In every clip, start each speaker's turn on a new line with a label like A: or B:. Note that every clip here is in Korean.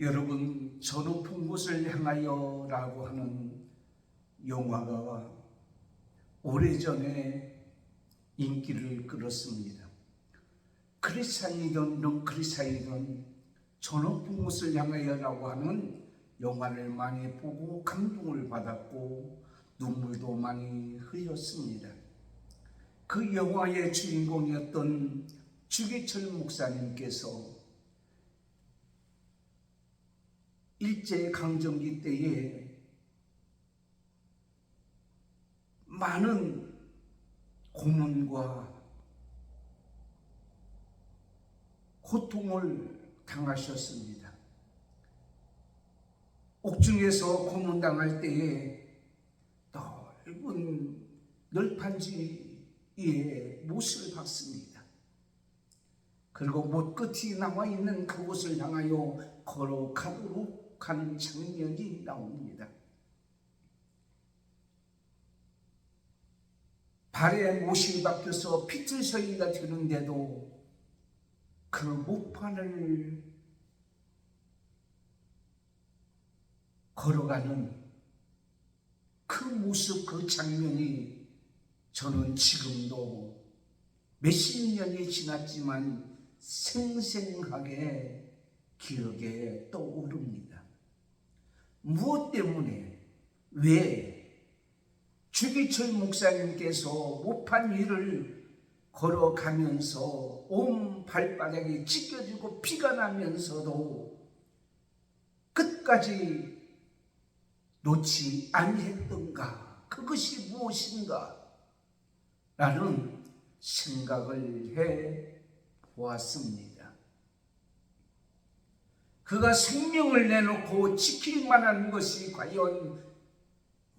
A: 여러분, 저 높은 곳을 향하여 라고 하는 영화가 오래전에 인기를 끌었습니다. 크리스찬이든 넌 크리스찬이든 저 높은 곳을 향하여 라고 하는 영화를 많이 보고 감동을 받았고 눈물도 많이 흘렸습니다. 그 영화의 주인공이었던 주기철 목사님께서 일제강점기 때에 많은 고문과 고통을 당하셨습니다. 옥중에서 고문당할 때에 넓은 널판지 위에 못을 박습니다. 그리고 못 끝이 나와 있는 그곳을 향하여 걸어가도록 하는 장면이 나옵니다. 발에 못이 박혀서 피투성이가 되는데도 그 못판을 걸어가는 그 모습, 그 장면이 저는 지금도 몇십 년이 지났지만 생생하게 기억에 떠오릅니다. 무엇 때문에, 왜 주기철 목사님께서 못판 위를 걸어가면서 온 발바닥이 찢겨지고 피가 나면서도 끝까지 놓지 아니했던가? 그것이 무엇인가? 라는 생각을 해 보았습니다. 그가 생명을 내놓고 지킬 만한 것이 과연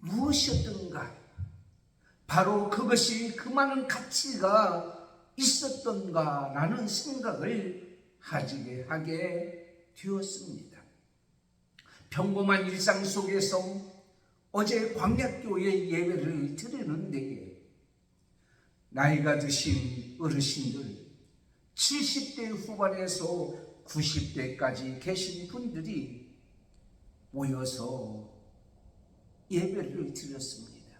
A: 무엇이었던가? 바로 그것이 그 많은 가치가 있었던가라는 생각을 하게 되었습니다. 평범한 일상 속에서 어제 광야교회 예배를 드리는데 나이가 드신 어르신들 70대 후반에서 90대까지 계신 분들이 모여서 예배를 드렸습니다.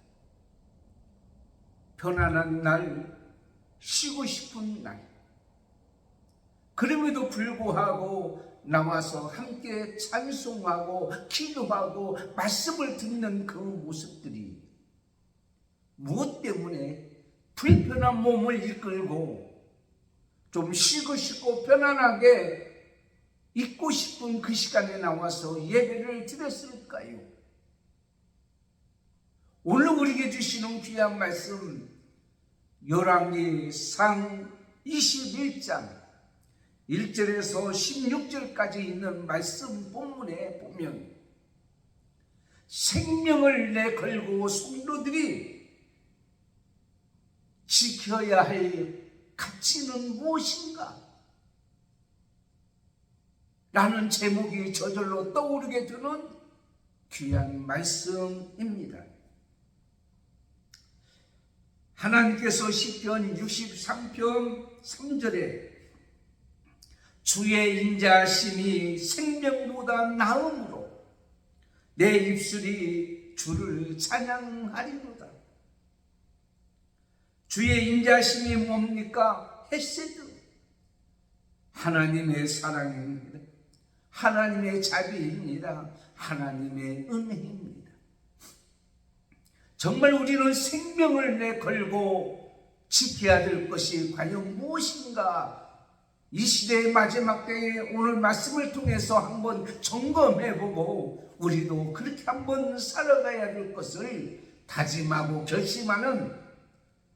A: 편안한 날, 쉬고 싶은 날. 그럼에도 불구하고 나와서 함께 찬송하고 기도하고 말씀을 듣는 그 모습들이 무엇 때문에 불편한 몸을 이끌고 좀 쉬고 싶고 편안하게 있고 싶은 그 시간에 나와서 예배를 드렸을까요? 오늘 우리에게 주시는 귀한 말씀 열왕기상 21장 1절에서 16절까지 있는 말씀 본문에 보면 생명을 내걸고 성도들이 지켜야 할 가치는 무엇인가? 라는 제목이 저절로 떠오르게 되는 귀한 말씀입니다. 하나님께서 시편 63편 3절에 주의 인자하심이 생명보다 나음으로 내 입술이 주를 찬양하리로다. 주의 인자하심이 뭡니까? 헤세드, 하나님의 사랑입니다. 하나님의 자비입니다. 하나님의 은혜입니다. 정말 우리는 생명을 내걸고 지켜야 될 것이 과연 무엇인가? 이 시대의 마지막 때에 오늘 말씀을 통해서 한번 점검해보고 우리도 그렇게 한번 살아가야 될 것을 다짐하고 결심하는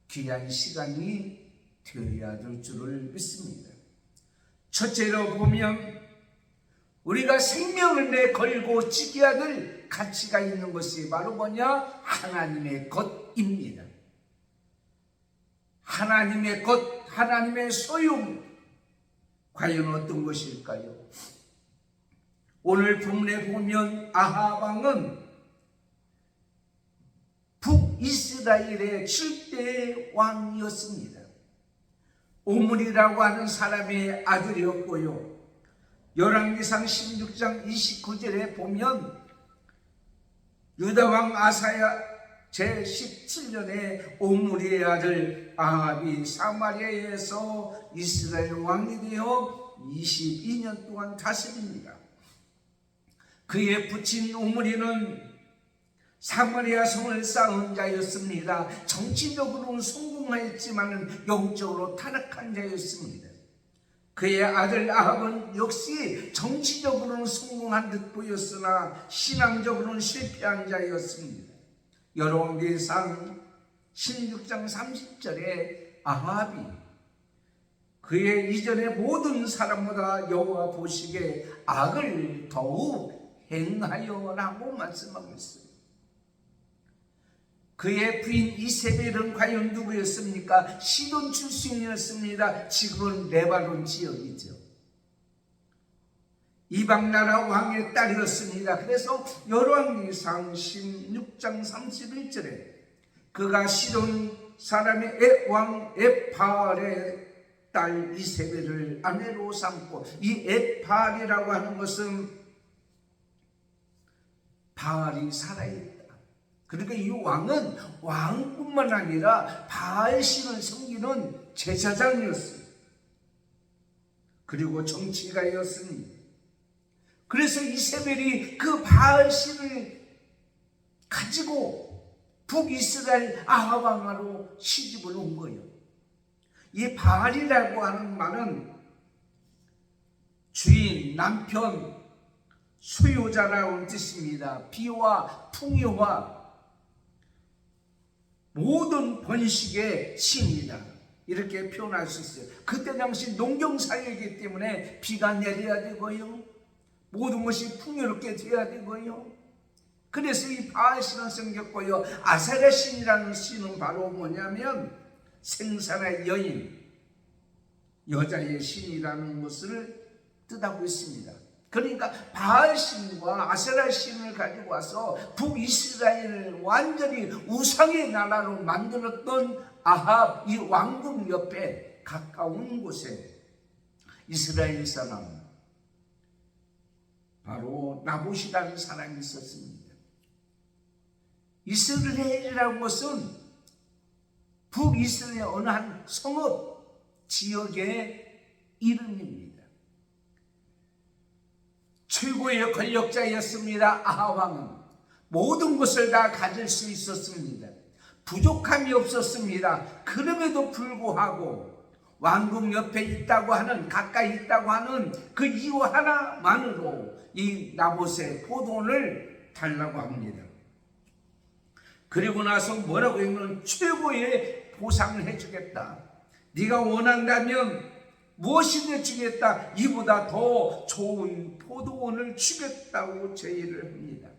A: 귀한 시간이 되어야 될 줄을 믿습니다. 첫째로 보면 우리가 생명을 내걸고 지켜야 될 가치가 있는 것이 바로 뭐냐? 하나님의 것입니다. 하나님의 것, 하나님의 소유, 과연 어떤 것일까요? 오늘 본문에 보면 아합 왕은 북이스라엘의 7대 왕이었습니다. 오므리라고 하는 사람의 아들이었고요. 열왕기상 16장 29절에 보면 유다왕 아사야 제17년에 오므리의 아들 아합이 사마리아에서 이스라엘 왕이 되어 22년 동안 다스립니다. 그의 부친 오므리는 사마리아 성을 쌓은 자였습니다. 정치적으로는 성공하였지만 영적으로 타락한 자였습니다. 그의 아들 아합은 역시 정치적으로는 성공한 듯 보였으나 신앙적으로는 실패한 자였습니다. 열왕기상 16장 30절에 아합이 그의 이전의 모든 사람보다 여호와 보시기에 악을 더욱 행하여라고 말씀하고 있습니다. 그의 부인 이세벨은 과연 누구였습니까? 시돈 출신이었습니다. 지금은 레바논 지역이죠. 이방나라 왕의 딸이었습니다. 그래서 열왕기상 16장 31절에 그가 시돈 사람의 왕 에팔의 딸 이세벨을 아내로 삼고, 이 에팔이라고 하는 것은 바알이 살아있다. 그러니까 이 왕은 왕뿐만 아니라 바알신을 섬기는 제사장이었어요. 그리고 정치가였습니다. 그래서 이세벨이 그 바알신을 가지고 북이스라엘 아합 왕으로 시집을 온 거예요. 이 바알이라고 하는 말은 주인, 남편, 소유자라는 뜻입니다. 비와 풍요와 모든 번식의 신이다, 이렇게 표현할 수 있어요. 그때 당시 농경사회이기 때문에 비가 내려야 되고요, 모든 것이 풍요롭게 되어야 되고요. 그래서 이 바알신을 섬겼고요. 아세라 신이라는 신은 바로 뭐냐면 생산의 여인, 여자의 신이라는 것을 뜻하고 있습니다. 그러니까 바알신과 아세라신을 가지고 와서 북이스라엘을 완전히 우상의 나라로 만들었던 아합, 이 왕궁 옆에 가까운 곳에 이스라엘 사람, 바로 나봇이라는 사람이 있었습니다. 이스라엘이라는 것은 북이스라엘 어느 한 성읍 지역의 이름입니다. 최고의 권력자였습니다. 아합 왕은 모든 것을 다 가질 수 있었습니다. 부족함이 없었습니다. 그럼에도 불구하고 왕궁 옆에 있다고 하는, 가까이 있다고 하는 그 이유 하나만으로 이 나봇의 포도원을 달라고 합니다. 그리고 나서 뭐라고 했냐면 최고의 보상을 해주겠다, 네가 원한다면 무엇이든 주겠다, 이보다 더 좋은 포도원을 주겠다고 제의를 합니다.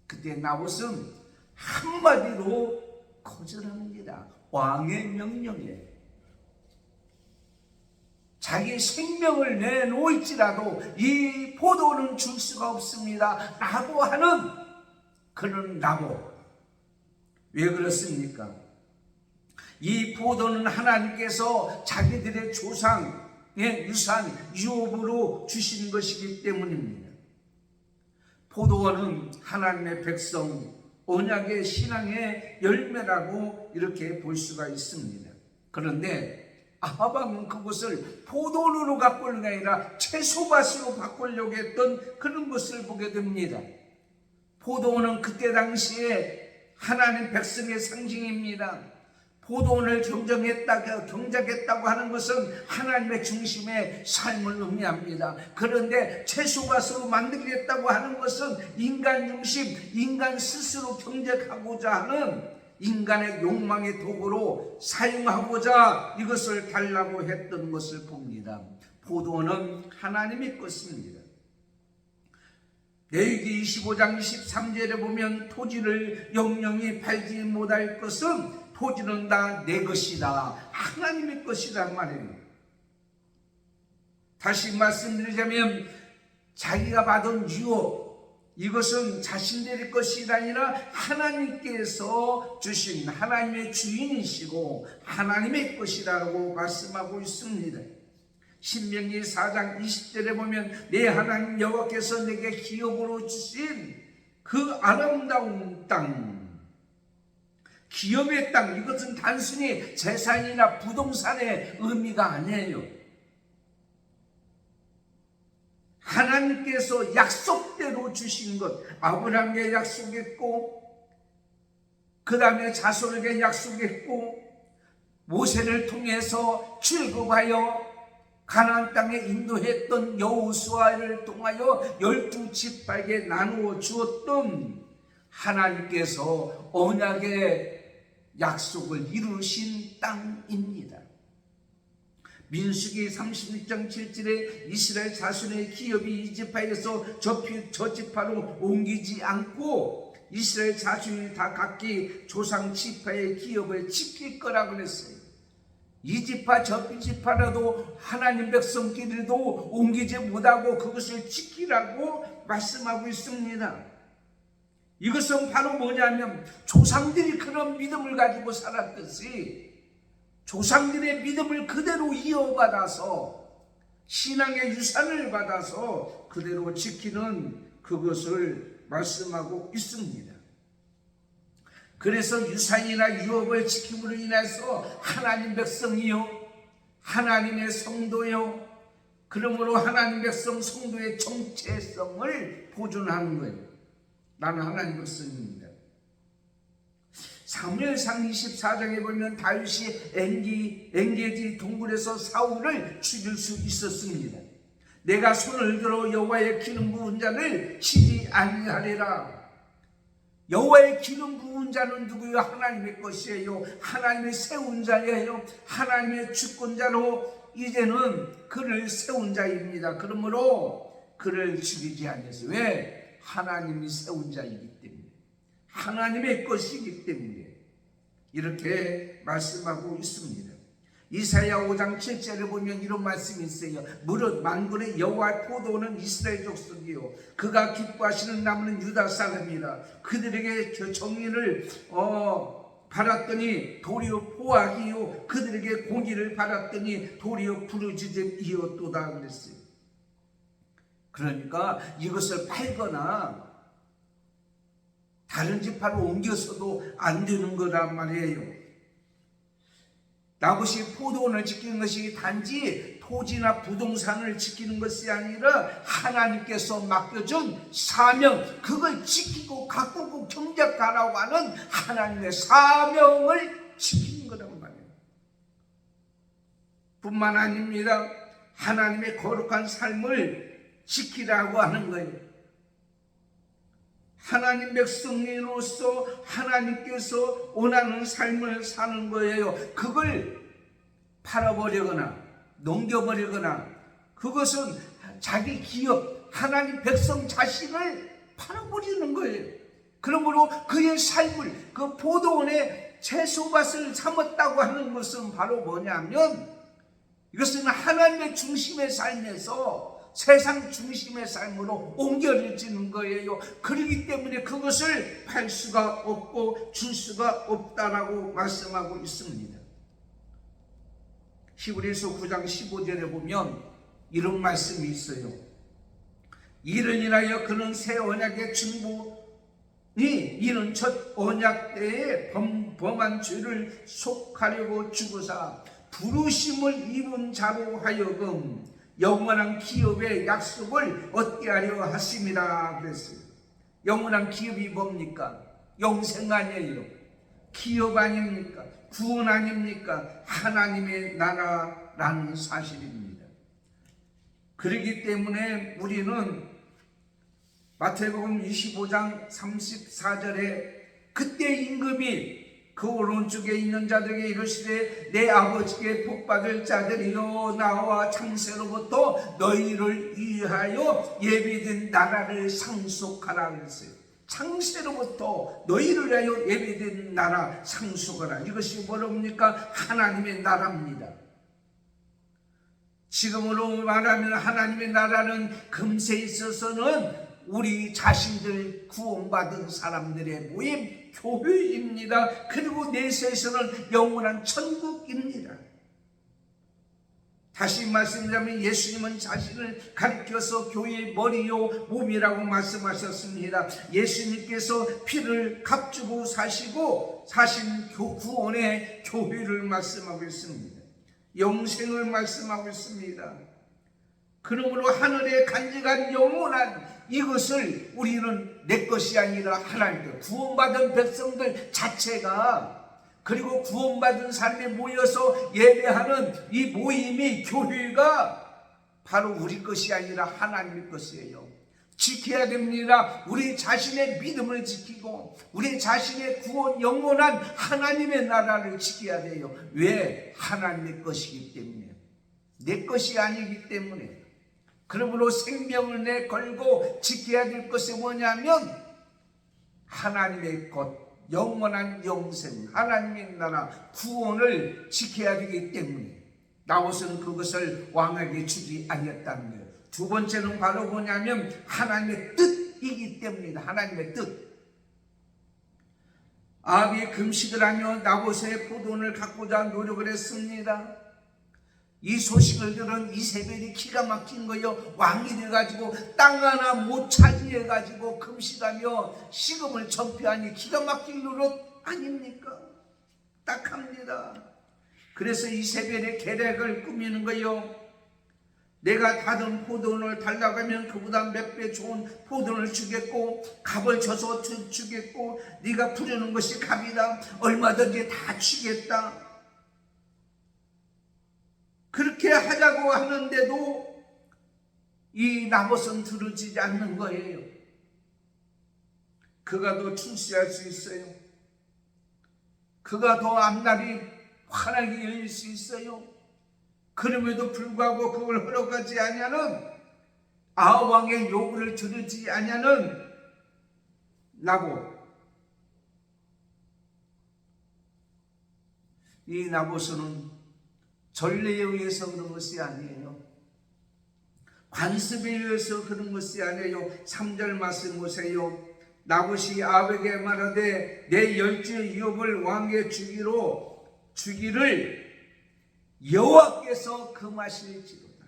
A: 그때 나봇은 한마디로 거절합니다. 왕의 명령에 자기 생명을 내놓을지라도 이 포도원은 줄 수가 없습니다 라고 하는 그런 나봇. 왜 그렇습니까? 이 포도는 하나님께서 자기들의 조상의 유산, 유업으로 주신 것이기 때문입니다. 포도원은 하나님의 백성, 언약의 신앙의 열매라고 이렇게 볼 수가 있습니다. 그런데 아합 왕은 그것을 포도원으로 바꾸는 게 아니라 채소밭으로 바꾸려고 했던 그런 것을 보게 됩니다. 포도원은 그때 당시에 하나님 백성의 상징입니다. 포도원을 경작했다고 하는 것은 하나님의 중심의 삶을 의미합니다. 그런데 채소밭으로 만들겠다고 하는 것은 인간 중심, 인간 스스로 경작하고자 하는 인간의 욕망의 도구로 사용하고자 이것을 달라고 했던 것을 봅니다. 포도원은 하나님의 것입니다. 레위기 25장 23절에 보면 토지를 영영이 팔지 못할 것은 토지는 다 내 것이다, 하나님의 것이란 말이에요. 다시 말씀드리자면 자기가 받은 유업, 이것은 자신들의 것이 아니라 하나님께서 주신, 하나님의 주인이시고 하나님의 것이라고 말씀하고 있습니다. 신명기 4장 20절에 보면 내 하나님 여호와께서 내게 기업으로 주신 그 아름다운 땅, 기업의 땅, 이것은 단순히 재산이나 부동산의 의미가 아니에요. 하나님께서 약속대로 주신 것, 아브라함에게 약속했고, 그 다음에 자손에게 약속했고, 모세를 통해서 출국하여 가나안 땅에 인도했던 여호수아를 통하여 12지파에게 나누어 주었던 하나님께서 언약의 약속을 이루신 땅입니다. 민수기 36장 7절에 이스라엘 자손의 기업이 이 지파에서 저 지파로 옮기지 않고 이스라엘 자손이 다 각기 조상 지파의 기업을 지킬 거라고 그랬어요. 이 지파 저 지파라도 하나님 백성끼리도 옮기지 못하고 그것을 지키라고 말씀하고 있습니다. 이것은 바로 뭐냐면 조상들이 그런 믿음을 가지고 살았듯이 조상들의 믿음을 그대로 이어받아서 신앙의 유산을 받아서 그대로 지키는 그것을 말씀하고 있습니다. 그래서 유산이나 유업을 지킴으로 인해서 하나님 백성이요, 하나님의 성도요, 그러므로 하나님 백성 성도의 정체성을 보존하는 거예요. 나는 하나님 백성입니다. 사무엘상 24장에 보면 다윗이 엔게디 동굴에서 사울을 죽일 수 있었습니다. 내가 손을 들어 여호와의 기름 부은 자를 치지 아니하리라. 여호와의 기름 부은 자는 누구요? 하나님의 것이에요. 하나님의 세운 자예요. 하나님의 주권자로 이제는 그를 세운 자입니다. 그러므로 그를 죽이지 않았어요. 왜? 하나님이 세운 자이기 때문에, 하나님의 것이기 때문에 이렇게 말씀하고 있습니다. 이사야 5장 7절에 보면 이런 말씀이 있어요. 무릇 만군의 여호와의 포도는 이스라엘 족속이요 그가 기뻐하시는 나무는 유다 사람이라. 그들에게 정의를 바랐더니 도리어 포악이요 그들에게 공의를 바랐더니 도리어 부르짖음이었도다 그랬어요. 그러니까 이것을 팔거나 다른 지파로 옮겨서도 안 되는 거란 말이에요. 다윗이 포도원을 지키는 것이 단지 토지나 부동산을 지키는 것이 아니라 하나님께서 맡겨준 사명, 그걸 지키고 가꾸고 경작하라고 하는 하나님의 사명을 지키는 거란 말이에요. 뿐만 아닙니다. 하나님의 거룩한 삶을 지키라고 하는 거예요. 하나님 백성으로서 하나님께서 원하는 삶을 사는 거예요. 그걸 팔아버리거나 넘겨버리거나 그것은 자기 기업, 하나님 백성 자신을 팔아버리는 거예요. 그러므로 그의 삶을 그 포도원의 채소밭을 삼았다고 하는 것은 바로 뭐냐면 이것은 하나님의 중심의 삶에서 세상 중심의 삶으로 옮겨지는 거예요. 그렇기 때문에 그것을 팔 수가 없고 줄 수가 없다라고 말씀하고 있습니다. 히브리서 9장 15절에 보면 이런 말씀이 있어요. 이를 인하여 그는 새 언약의 중보니 이는 첫 언약 때에 범한 죄를 속하려고 죽으사 부르심을 입은 자로 하여금 영원한 기업의 약속을 얻게 하려 하심이라 그랬어요. 영원한 기업이 뭡니까? 영생 아니에요. 기업 아닙니까? 구원 아닙니까? 하나님의 나라라는 사실입니다. 그렇기 때문에 우리는 마태복음 25장 34절에 그때 임금이 그 오른쪽에 있는 자들에게 이르시되 내 아버지께 복받을 자들이여 나와 창세로부터 너희를 위하여 예비된 나라를 상속하라 그랬어요. 창세로부터 너희를 위하여 예비된 나라 상속하라. 이것이 뭐랍니까? 하나님의 나라입니다. 지금으로 말하면 하나님의 나라는 금세에 있어서는 우리 자신들 구원받은 사람들의 모임 교회입니다. 그리고 내세에서는 영원한 천국입니다. 다시 말씀드리면 예수님은 자신을 가리켜서 교회의 머리요 몸이라고 말씀하셨습니다. 예수님께서 피를 값주고 사신 구원의 교회를 말씀하고 있습니다. 영생을 말씀하고 있습니다. 그러므로 하늘에 간직한 영원한 이것을 우리는 내 것이 아니라 하나님께 구원받은 백성들 자체가, 그리고 구원받은 사람이 모여서 예배하는 이 모임이, 교회가 바로 우리 것이 아니라 하나님의 것이에요. 지켜야 됩니다. 우리 자신의 믿음을 지키고 우리 자신의 구원, 영원한 하나님의 나라를 지켜야 돼요. 왜? 하나님의 것이기 때문에, 내 것이 아니기 때문에. 그러므로 생명을 내 걸고 지켜야 될 것이 뭐냐면 하나님의 것, 영원한 영생, 하나님의 나라, 구원을 지켜야 되기 때문에 나옷은 그것을 왕에게 주지 아니었다는 거예요. 두 번째는 바로 뭐냐면 하나님의 뜻이기 때문이다. 하나님의 뜻. 아합이 금식을 하며 나봇의 포도원을 갖고자 노력을 했습니다. 이 소식을 들은 이세벨이 기가 막힌 거예요. 왕이 돼가지고 땅 하나 못 차지해가지고 금식하며 식음을 전폐하니 기가 막힌 노릇 아닙니까? 딱합니다. 그래서 이세벨의 계략을 꾸미는 거예요. 내가 닫은 포도원을 달라고 하면 그보다 몇 배 좋은 포도원을 주겠고 갑을 줘서 주겠고 네가 부르는 것이 갑이다. 얼마든지 다 주겠다. 그렇게 하자고 하는데도 이 나봇은 들어지지 않는 거예요. 그가 더 출세할 수 있어요. 그가 더 앞날이 환하게 열릴 수 있어요. 그럼에도 불구하고 그걸 허락하지 아니하는 아합 왕의 요구를 들으지 아니하는 나봇. 이 나봇은 전례에 의해서 그런 것이 아니에요. 관습에 의해서 그런 것이 아니에요. 3절 말씀 보세요. 나봇이 아합에게 말하되 내 열주 이업을 왕에게 주기를 여호와께서 금하실지로다.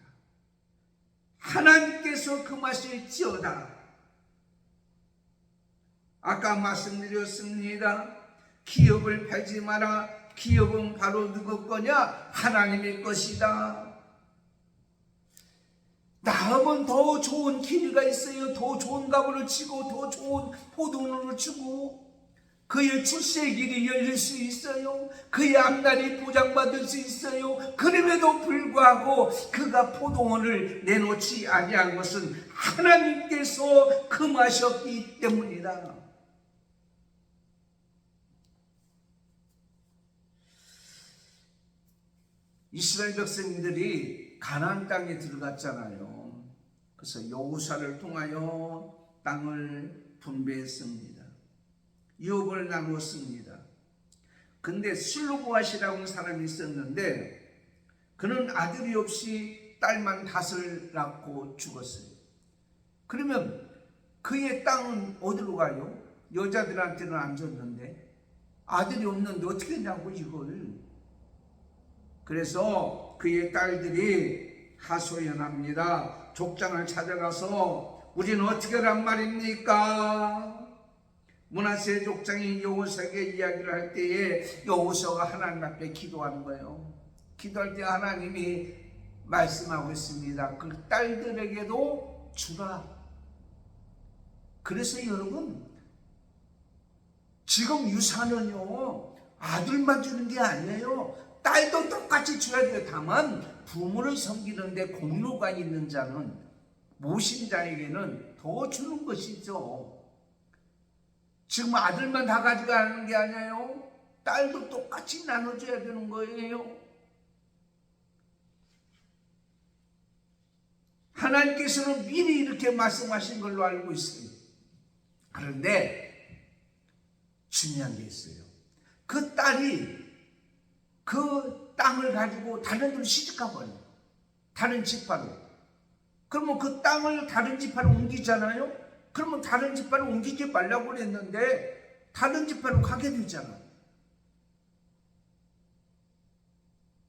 A: 하나님께서 금하실지어다. 아까 말씀드렸습니다. 기업을 팔지 마라. 기업은 바로 누구 거냐? 하나님의 것이다. 나음은 더 좋은 길이가 있어요. 더 좋은 갑을 치고 더 좋은 포도원을 주고 그의 출세의 길이 열릴 수 있어요. 그의 앞날이 보장받을 수 있어요. 그럼에도 불구하고 그가 포도원을 내놓지 아니한 것은 하나님께서 금하셨기 때문이다. 이스라엘 백성들이 가나안 땅에 들어갔잖아요. 그래서 여호수아를 통하여 땅을 분배했습니다. 유업을 나누었습니다. 근데 슬로보앗이라고 하는 사람이 있었는데 그는 아들이 없이 딸만 5을 낳고 죽었어요. 그러면 그의 땅은 어디로 가요? 여자들한테는 안 줬는데 아들이 없는데 어떻게 했냐고 이걸. 그래서 그의 딸들이 하소연합니다. 족장을 찾아가서 우리는 어떻게 하란 말입니까? 므낫세 족장이 여호수아에게 이야기를 할 때에 여호수아가 하나님 앞에 기도하는 거예요. 기도할 때 하나님이 말씀하고 있습니다. 그 딸들에게도 주라. 그래서 여러분, 지금 유산은요 아들만 주는 게 아니에요. 딸도 똑같이 줘야 돼요. 다만 부모를 섬기는데 공로가 있는 자는, 모신 자에게는 더 주는 것이죠. 지금 아들만 다 가져가는 게 아니에요. 딸도 똑같이 나눠줘야 되는 거예요. 하나님께서는 미리 이렇게 말씀하신 걸로 알고 있어요. 그런데 중요한 게 있어요. 그 딸이 그 땅을 가지고 다른 데로 시집가버려요. 다른 지파로. 그러면 그 땅을 다른 지파로 옮기잖아요. 그러면 다른 지파로 옮기지 말라고 그랬는데 다른 지파로 가게 되잖아요.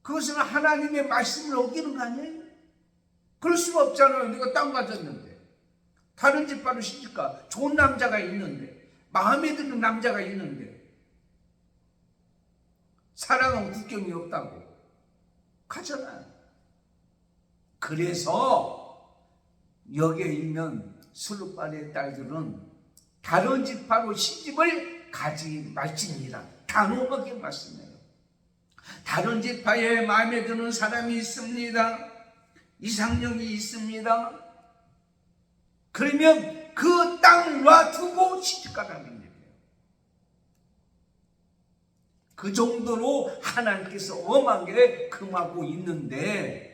A: 그것은 하나님의 말씀을 어기는 거 아니에요? 그럴 수가 없잖아요. 내가 땅 가졌는데, 다른 집 바로 시집가, 좋은 남자가 있는데, 마음에 드는 남자가 있는데, 사랑은 국경이 없다고 가잖아요. 그래서 여기에 있는 스룹바리의 딸들은 다른 집 바로 시집을 가지 말지니라. 단호하게 말씀해요. 다른 지파에 마음에 드는 사람이 있습니다. 이상형이 있습니다. 그러면 그 땅 놔두고 시집가라는 얘기예요. 그 정도로 하나님께서 엄하게 금하고 있는데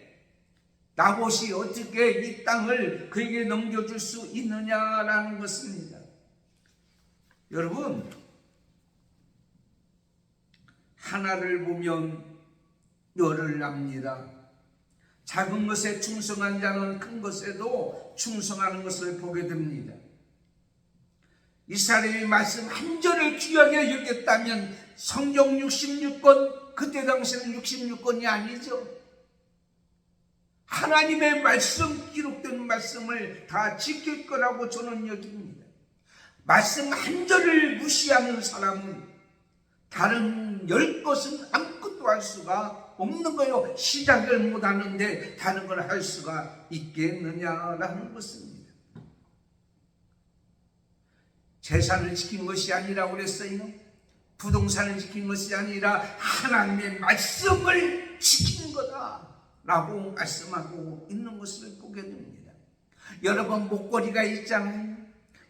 A: 나봇이 어떻게 이 땅을 그에게 넘겨줄 수 있느냐라는 것입니다. 여러분, 하나를 보면 열을 납니다. 작은 것에 충성한 자는 큰 것에도 충성하는 것을 보게 됩니다. 이스라엘의 말씀 한 절을 귀하게 여겼다면 성경 66권, 그때 당시에는 66권이 아니죠. 하나님의 말씀, 기록된 말씀을 다 지킬 거라고 저는 여깁니다. 말씀 한 절을 무시하는 사람은 다른 10것은 아무것도 할 수가 없는 거예요. 시작을 못하는데 다른 걸 할 수가 있겠느냐라는 것입니다. 재산을 지킨 것이 아니라 그랬어요. 부동산을 지킨 것이 아니라 하나님의 말씀을 지킨 거다라고 말씀하고 있는 것을 보게 됩니다. 여러분, 목걸이가 있잖아요.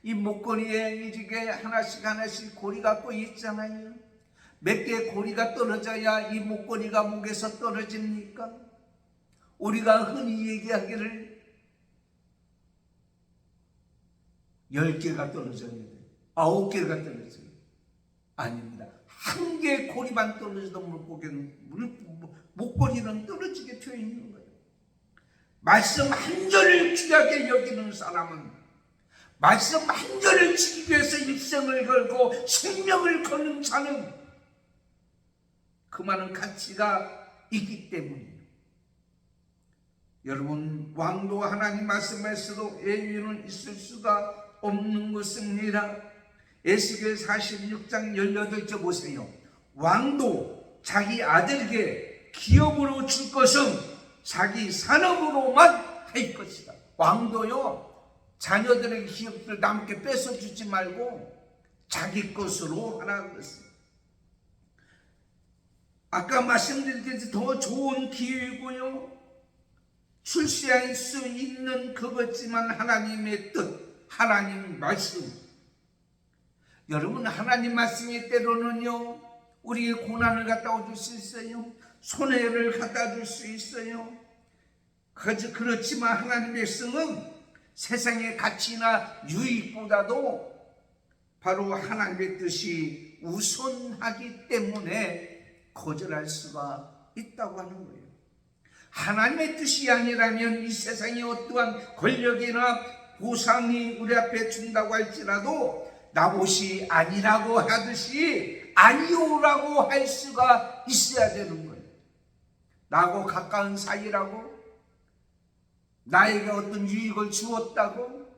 A: 이 목걸이에 이렇게 하나씩 고리가 또 있잖아요. 몇 개의 고리가 떨어져야 이 목걸이가 목에서 떨어집니까? 우리가 흔히 얘기하기를 10개가 떨어져야 돼요. 9개가 떨어져요. 아닙니다. 한 개의 고리만 떨어져도 목걸이는 떨어지게 되어 있는 거예요. 말씀 한 절을 귀하게 여기는 사람은 말씀 한 절을 지키기 위해서 일생을 걸고 생명을 거는 자는 그 많은 가치가 있기 때문이에요. 여러분, 왕도 하나님 말씀에서도 예외는 있을 수가 없는 것입니다. 에스겔 46장 18절 보세요. 왕도 자기 아들에게 기업으로 줄 것은 자기 산업으로만 할 것이다. 왕도요, 자녀들에게 기업들 남게 뺏어주지 말고 자기 것으로 하라는 것입니다. 아까 말씀드렸듯이 더 좋은 기회이고요, 출세할 수 있는 그것지만 하나님의 뜻, 하나님 말씀. 여러분, 하나님 말씀이 때로는요 우리의 고난을 갖다 줄 수 있어요. 손해를 갖다 줄 수 있어요. 그렇지만 하나님의 말씀은 세상의 가치나 유익보다도 바로 하나님의 뜻이 우선하기 때문에 거절할 수가 있다고 하는 거예요. 하나님의 뜻이 아니라면 이 세상에 어떠한 권력이나 보상이 우리 앞에 준다고 할지라도 나봇이 아니라고 하듯이 아니오라고 할 수가 있어야 되는 거예요. 나하고 가까운 사이라고, 나에게 어떤 유익을 주었다고,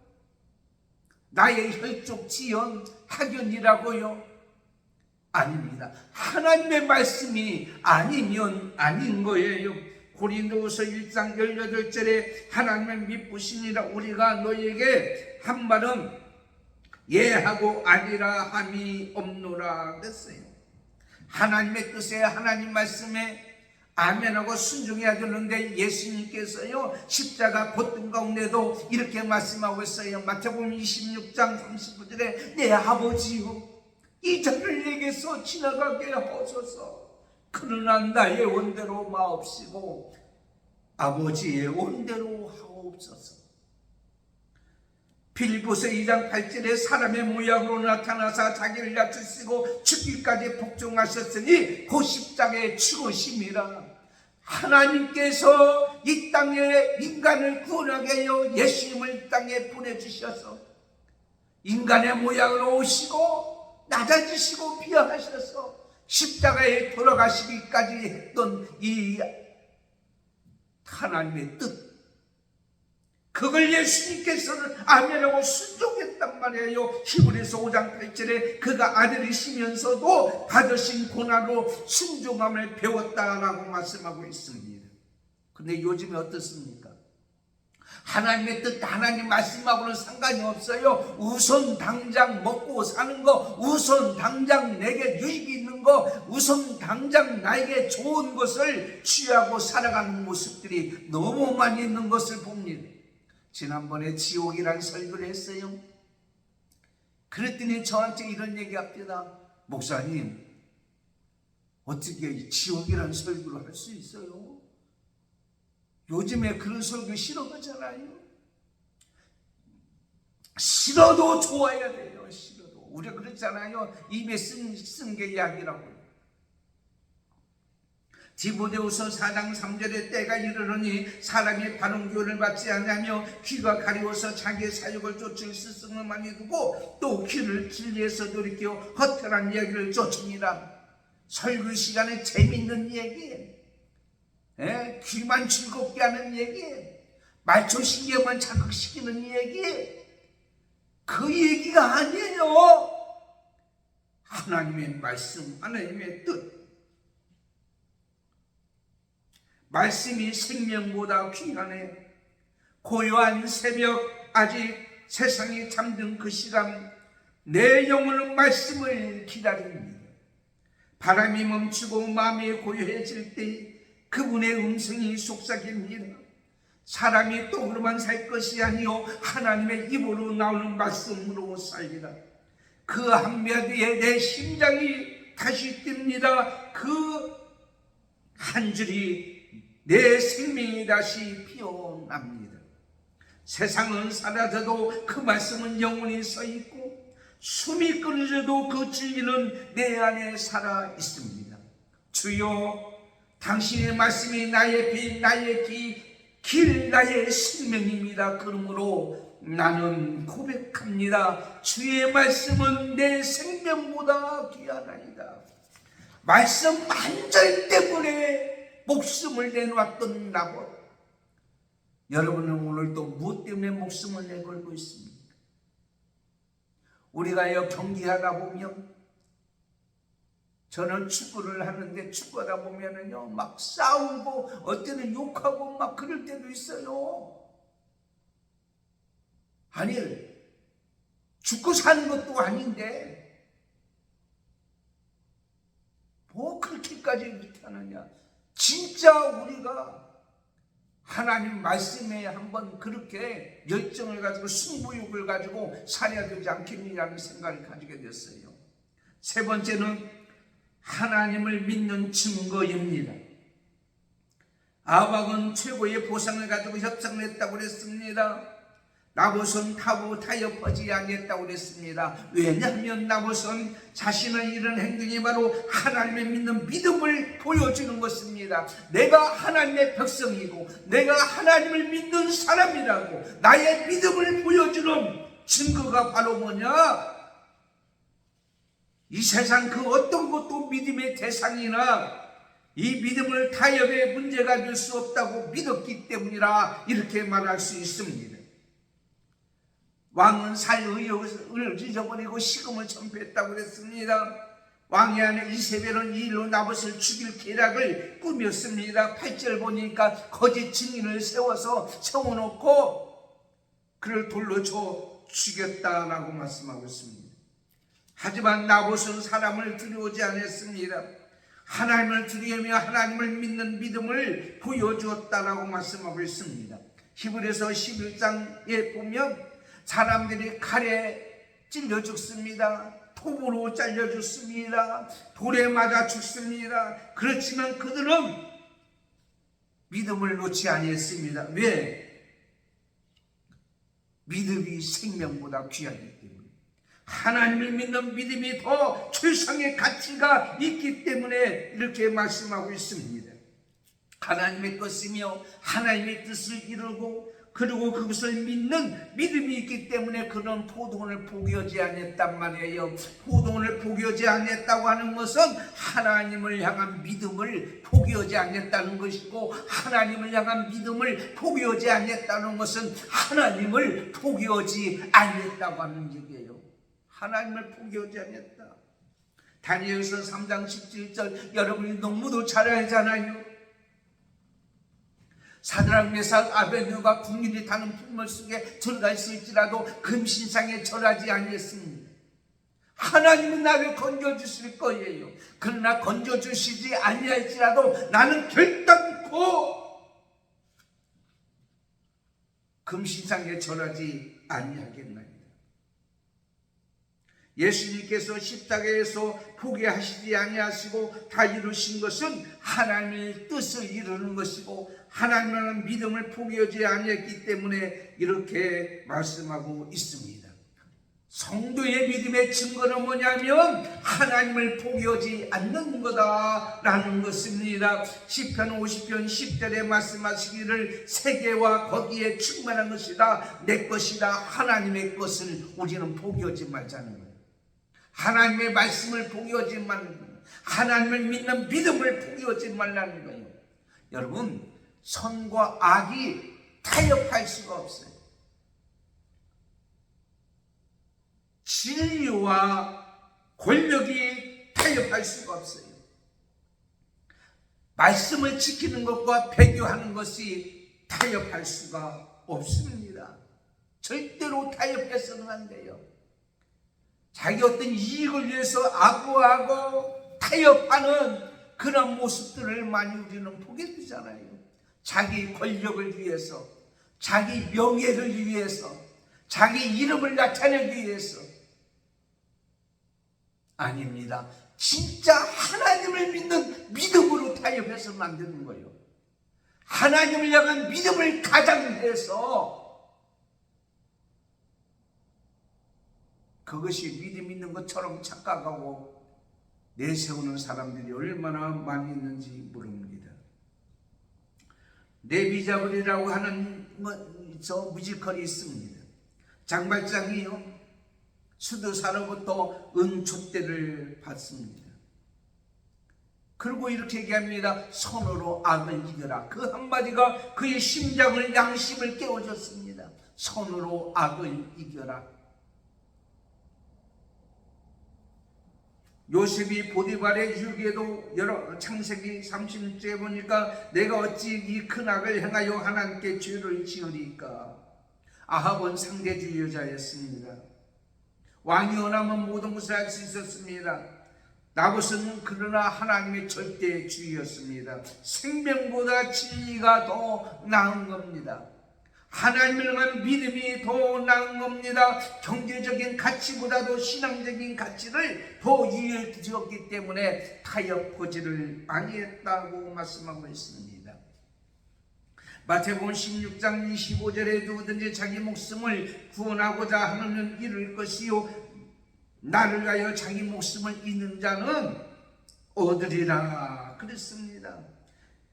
A: 나의 혈족 지연 학연이라고요? 아닙니다. 하나님의 말씀이 아니면 아닌 거예요. 고린도후서 1장 18절에 하나님의 미쁘시니라 우리가 너에게 한 말은 예하고 아니라 함이 없노라 그랬어요. 하나님의 뜻에, 하나님 말씀에 아멘하고 순종해야 되는데 예수님께서요 십자가 고통 가운데도 이렇게 말씀하고 있어요. 마태복음 26장 39절에 내 아버지요, 이 자를 내게서 지나가게 하소서. 그러나 나의 원대로 마옵시고 아버지의 원대로 하옵소서. 빌립보서 2장 8절에 사람의 모양으로 나타나사 자기를 낮추시고 죽기까지 복종하셨으니 그 십자가의 죽으심이라. 하나님께서 이 땅에 인간을 구원하게 하여 예수님을 이 땅에 보내주셔서 인간의 모양으로 오시고 낮아지시고 비하하셔서 십자가에 돌아가시기까지 했던 이 하나님의 뜻, 그걸 예수님께서는 아멘하고 순종했단 말이에요. 히브리서 5장 8절에 그가 아들이시면서도 받으신 고난으로 순종함을 배웠다라고 말씀하고 있습니다. 근데 요즘에 어떻습니까? 하나님의 뜻, 하나님 말씀하고는 상관이 없어요. 우선 당장 먹고 사는 거, 우선 당장 내게 유익이 있는 거, 우선 당장 나에게 좋은 것을 취하고 살아가는 모습들이 너무 많이 있는 것을 봅니다. 지난번에 지옥이란 설교를 했어요. 그랬더니 저한테 이런 얘기합니다. 목사님, 어떻게 지옥이란 설교를 할 수 있어요? 요즘에 그런 설교 싫어하잖아요. 싫어도 좋아야 돼요. 싫어도. 우리가 그랬잖아요. 입에 쓴 게 약이라고요. 디모데후서 4장 3절에 때가 이르러니 사람이 바른 교훈을 받지 않으며 귀가 가리워서 자기의 사욕을 쫓을 스승을 많이 두고 또 귀를 진리에서 돌이켜 허탈한 이야기를 쫓습니다. 설교 시간에 재밌는 얘기, 귀만 즐겁게 하는 얘기, 말초신경만 자극시키는 얘기, 그 얘기가 아니에요. 하나님의 말씀, 하나님의 뜻, 말씀이 생명보다 귀하네. 고요한 새벽, 아직 세상이 잠든 그 시간, 내 영혼은 말씀을 기다립니다. 바람이 멈추고 마음이 고요해질 때 그분의 음성이 속삭입니다. 사람이 떡으로만 살 것이 아니요 하나님의 입으로 나오는 말씀으로 살리라. 그 한마디에 내 심장이 다시 뜁니다. 그 한 줄이 내 생명이 다시 피어납니다. 세상은 사라져도 그 말씀은 영원히 서 있고 숨이 끊어져도 그 진리는 내 안에 살아 있습니다. 주여, 당신의 말씀이 나의 빛, 나의 길, 나의 생명입니다. 그러므로 나는 고백합니다. 주의 말씀은 내 생명보다 귀하나이다. 말씀 한 절 때문에 목숨을 내놓았던 나봇, 여러분은 오늘도 무엇 때문에 목숨을 내걸고 있습니까? 우리가 경기하다 보면, 저는 축구를 하는데 축구하다 보면은요 막 싸우고 어때는 욕하고 막 그럴 때도 있어요. 아니, 죽고 사는 것도 아닌데 뭐 그렇게까지 이렇게 하느냐. 진짜 우리가 하나님 말씀에 한번 그렇게 열정을 가지고 승부욕을 가지고 살아야 되지 않겠느냐는 생각을 가지게 됐어요. 세 번째는 하나님을 믿는 증거입니다. 아합은 최고의 보상을 가지고 협상을 했다고 그랬습니다. 나봇은 타협하지 않겠다고 그랬습니다. 왜냐하면 나봇은 자신의 이런 행동이 바로 하나님의 믿는 믿음을 보여주는 것입니다. 내가 하나님의 백성이고 내가 하나님을 믿는 사람이라고 나의 믿음을 보여주는 증거가 바로 뭐냐? 이 세상 그 어떤 것도 믿음의 대상이나 이 믿음을 타협의 문제가 될 수 없다고 믿었기 때문이라 이렇게 말할 수 있습니다. 왕은 살의를 잊어버리고 식음을 전폐했다고 그랬습니다. 왕의 아내 이세벨은 이 일로 나봇을 죽일 계략을 꾸몄습니다. 8절 보니까 거짓 증인을 세워놓고 그를 돌로 쳐 죽였다라고 말씀하고 있습니다. 하지만 나봇은 사람을 두려워하지 않았습니다. 하나님을 두려우며 하나님을 믿는 믿음을 보여주었다라고 말씀하고 있습니다. 히브리서 11장에 보면 사람들이 칼에 찔려 죽습니다. 톱으로 잘려 죽습니다. 돌에 맞아 죽습니다. 그렇지만 그들은 믿음을 놓지 아니했습니다. 왜? 믿음이 생명보다 귀하기 때문에, 하나님을 믿는 믿음이 더 최상의 가치가 있기 때문에 이렇게 말씀하고 있습니다. 하나님의 것이며 하나님의 뜻을 이루고 그리고 그것을 믿는 믿음이 있기 때문에 그는 포도원을 포기하지 않았단 말이에요. 포도원을 포기하지 않았다고 하는 것은 하나님을 향한 믿음을 포기하지 않았다는 것이고, 하나님을 향한 믿음을 포기하지 않았다는 것은 하나님을 포기하지 않았다고 하는 얘기예요. 하나님을 포기하지 않았다. 다니엘서 3장 17절 여러분이 너무도 잘 알잖아요. 사드락 메삭 아베드노가 궁일이 타는 풍물 속에 들어가 있을지라도 금신상에 절하지 아니했습니다. 하나님은 나를 건져주실 거예요. 그러나 건져주시지 아니할지라도 나는 결단코 금신상에 절하지 아니하겠나이다. 예수님께서 십자가에서 포기하시지 아니하시고 다 이루신 것은 하나님의 뜻을 이루는 것이고, 하나님의 믿음을 포기하지 아니했기 때문에 이렇게 말씀하고 있습니다. 성도의 믿음의 증거는 뭐냐면 하나님을 포기하지 않는 거다라는 것입니다. 시편 50편 10절에 말씀하시기를 세계와 거기에 충만한 것이다, 내 것이다, 하나님의 것을 우리는 포기하지 말자는 거예요. 하나님의 말씀을 포기하지 말라는 거예요. 하나님을 믿는 믿음을 포기하지 말라는 거예요. 여러분, 선과 악이 타협할 수가 없어요. 진리와 권력이 타협할 수가 없어요. 말씀을 지키는 것과 배교하는 것이 타협할 수가 없습니다. 절대로 타협해서는 안 돼요. 자기 어떤 이익을 위해서 악구하고 타협하는 그런 모습들을 많이 우리는 보게 되잖아요. 자기 권력을 위해서, 자기 명예를 위해서, 자기 이름을 나타내기 위해서. 아닙니다. 진짜 하나님을 믿는 믿음으로 타협해서는 안 되는 거예요. 하나님을 향한 믿음을 가장해서 그것이 믿음 있는 것처럼 착각하고 내세우는 사람들이 얼마나 많이 있는지 모릅니다. 레비자블이라고 하는 저 뮤지컬이 있습니다. 장발장이요, 수도사로부터 은촛대를 받습니다. 그리고 이렇게 얘기합니다. 손으로 악을 이겨라. 그 한마디가 그의 심장을, 양심을 깨워줬습니다. 손으로 악을 이겨라. 요셉이 보디발의 유괴도 여러 창세기 36절에 보니까 내가 어찌 이 큰 악을 행하여 하나님께 죄를 지으리까. 아합은 상대주의 여자였습니다. 왕이 원하면 모든 것을 할 수 있었습니다. 나봇은 그러나 하나님의 절대주의였습니다. 생명보다 진리가 더 나은 겁니다. 하나님을 향한 믿음이 더 나은 겁니다. 경제적인 가치보다도 신앙적인 가치를 더 유의했기 때문에 타협하지를 아니했다고 말씀하고 있습니다. 마태복음 16장 25절에 누구든지 자기 목숨을 구원하고자 하는 잃을 것이요 나를 위하여 자기 목숨을 잃는 자는 얻으리라 그랬습니다.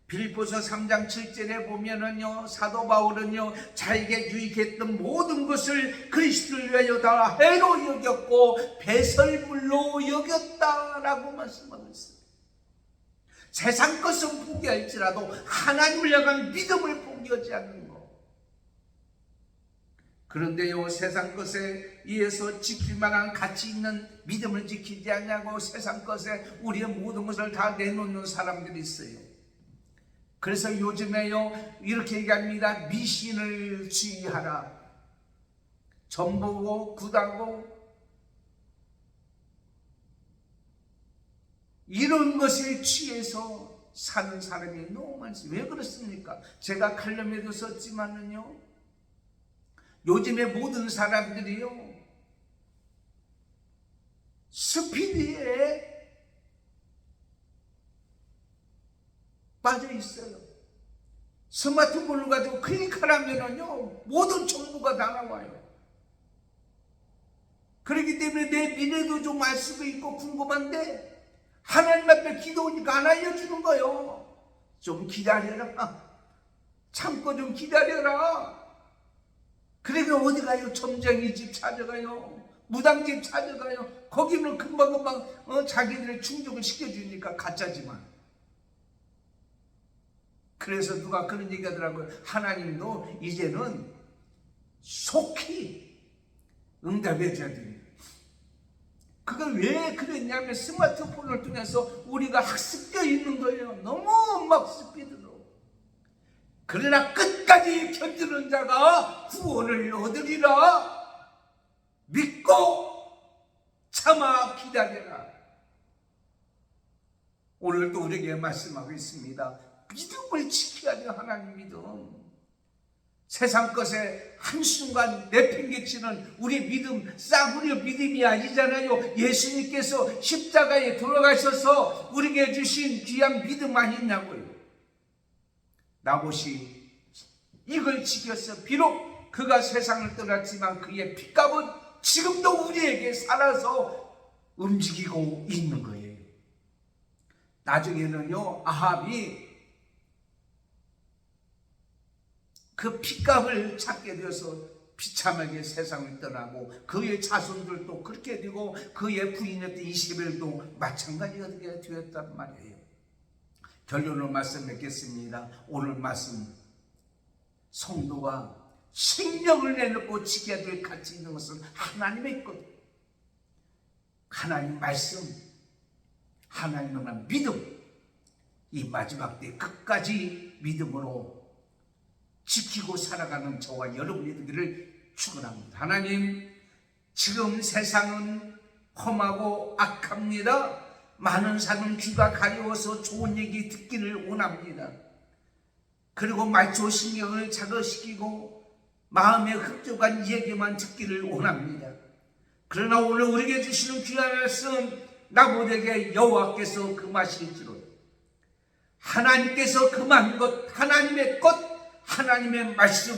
A: 빌립보서 3장 7절에 보면은요, 사도 바울은요, 자에게 유익했던 모든 것을 그리스도를 위하여 다 해로 여겼고 배설물로 여겼다라고 말씀하고 있습니다. 세상 것은 포기할지라도 하나님을 향한 믿음을 포기하지 않는 것. 그런데요, 세상 것에 의해서 지킬 만한 가치 있는 믿음을 지키지 않냐고 세상 것에 우리의 모든 것을 다 내놓는 사람들이 있어요. 그래서 요즘에요 이렇게 얘기합니다. 미신을 주의하라. 전보고 굿하고 이런 것에 취해서 사는 사람이 너무 많습니다. 왜 그렇습니까? 제가 칼럼에도 썼지만은요, 요즘에 모든 사람들이요 스피드에 빠져 있어요. 스마트폰을 가지고 클릭하라면은요 모든 정보가 다 나와요. 그렇기 때문에 내 미래도 좀 알 수도 있고 궁금한데 하나님 앞에 기도하니까 안 알려주는 거예요. 좀 기다려라. 참고 좀 기다려라. 그러니까 어디 가요? 점쟁이 집 찾아가요. 무당집 찾아가요. 거기는 금방금방 자기들의 충족을 시켜주니까 가짜지만. 그래서 누가 그런 얘기 하더라고요. 하나님도 이제는 속히 응답해 줘야 됩니다. 그걸 왜 그랬냐면 스마트폰을 통해서 우리가 학습되어 있는 거예요. 너무 막 스피드로. 그러나 끝까지 견디는 자가 구원을 얻으리라. 믿고 참아 기다려라. 오늘도 우리에게 말씀하고 있습니다. 믿음을 지켜야 돼요. 하나님 믿음. 세상 것에 한순간 내팽개치는 우리 믿음, 싸구려 믿음이 아니잖아요. 예수님께서 십자가에 돌아가셔서 우리에게 주신 귀한 믿음 아니냐고요. 나봇이 이걸 지켰어. 비록 그가 세상을 떠났지만 그의 핏값은 지금도 우리에게 살아서 움직이고 있는 거예요. 나중에는요, 아합이 그 핏값을 찾게 되어서 비참하게 세상을 떠나고 그의 자손들도 그렇게 되고 그의 부인이었던 이세벨도 마찬가지가 되었단 말이에요. 결론을 말씀 맺겠습니다. 오늘 말씀, 성도가 생명을 내놓고 지켜야 될 가치 있는 것은 하나님의 것, 하나님 말씀, 하나님의 믿음, 이 마지막 때 끝까지 믿음으로 지키고 살아가는 저와 여러분이 되기를 축원합니다. 하나님, 지금 세상은 험하고 악합니다. 많은 사람은 귀가 가려워서 좋은 얘기 듣기를 원합니다. 그리고 말초 신경을 자극시키고 마음에 흡족한 얘기만 듣기를 원합니다. 그러나 오늘 우리에게 주시는 귀한 말씀, 나봇에게 여호와께서 금하실지로다. 하나님께서 금한 것, 하나님의 것, 하나님의 말씀,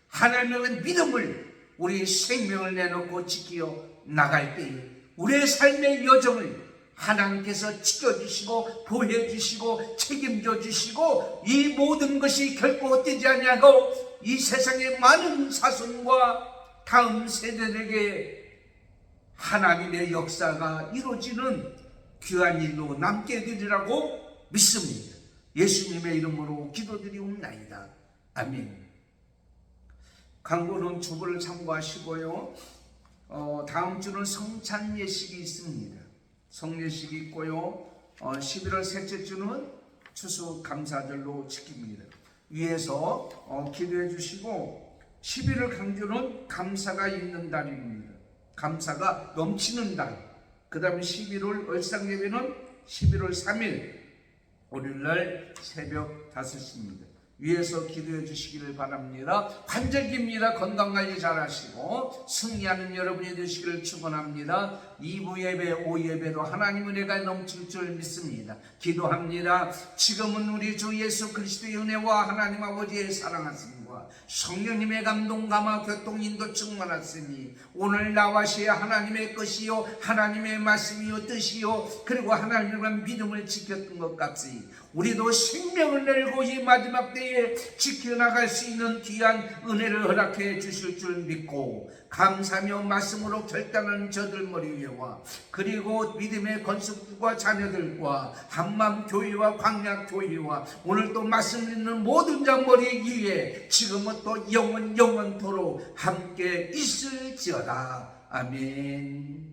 A: 하나님의 믿음을 우리의 생명을 내놓고 지켜 나갈 때에 우리의 삶의 여정을 하나님께서 지켜주시고 보호해주시고 책임져 주시고 이 모든 것이 결코 헛되지 아니하고 이 세상의 많은 자손과 다음 세대들에게 하나님의 역사가 이루어지는 귀한 일로 남게 되리라고 믿습니다. 예수님의 이름으로 기도드리옵나이다. 아멘. 광고는 주보를 참고하시고요. 다음 주는 성찬 예식이 있습니다. 성례식이 있고요. 11월 셋째 주는 추수 감사절로 지킵니다. 위에서 기도해 주시고 11월 강주는 감사가 있는 달입니다. 감사가 넘치는 달. 그 다음에 11월 얼상예배는 11월 3일 월요일날 새벽 5시입니다. 위에서 기도해 주시기를 바랍니다. 환절기입니다. 건강관리 잘 하시고 승리하는 여러분이 되시기를 축원합니다. 2부 예배, 5예배도 하나님 은혜가 넘칠 줄 믿습니다. 기도합니다. 지금은 우리 주 예수 그리스도의 은혜와 하나님 아버지의 사랑하심과 성령님의 감동, 감화, 교통, 인도 충만하시니 오늘 나와셔야 하나님의 것이요 하나님의 말씀이요 뜻이요 그리고 하나님의 믿음을 지켰던 것 같이 우리도 생명을 내고 이 마지막 때에 지켜나갈 수 있는 귀한 은혜를 허락해 주실 줄 믿고 감사하며 말씀으로 결단하는 저들 머리 위에와 그리고 믿음의 건축부와 자녀들과 한맘교회와 광약교회와 오늘 또 말씀 듣는 모든 자 머리 위에 지금은 또 영원토록 함께 있을지어다. 아멘.